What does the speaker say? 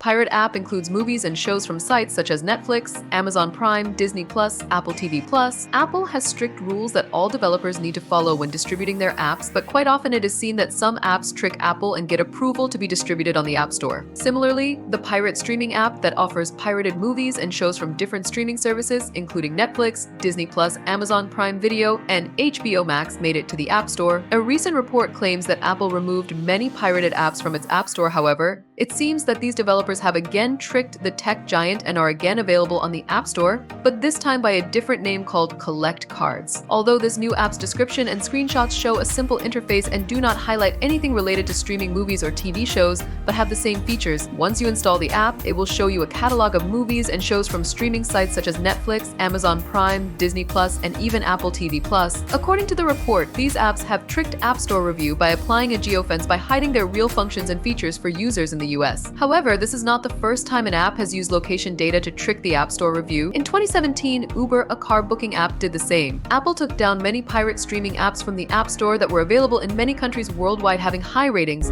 pirate app includes movies and shows from sites such as Netflix, Amazon Prime, Disney+, Apple TV+. Apple has strict rules that all developers need to follow when distributing their apps, but quite often it is seen that some apps trick Apple and get approval to be distributed on the App Store. Similarly, the pirate streaming app that offers pirated movies and shows from different streaming services, including Netflix, Disney+, Amazon Prime Video, and HBO Max, made it to the App Store. A recent report claims that Apple removed many pirated apps from its App Store. However, it seems that these developers have again tricked the tech giant and are again available on the App Store, but this time by a different name called Collect Cards. Although this new app's description and screenshots show a simple interface and do not highlight anything related to streaming movies or TV shows, but have the same features. Once you install the app, it will show you a catalog of movies and shows from streaming sites such as Netflix, Amazon Prime, Disney+, and even Apple TV+. According to the report, these apps have tricked App Store review by applying a geofence by hiding their real functions and features for users in the US. However, this is not the first time an app has used location data to trick the App Store review. In 2017, Uber, a car booking app, did the same. Apple took down many pirate streaming apps from the App Store that were available in many countries worldwide having high ratings.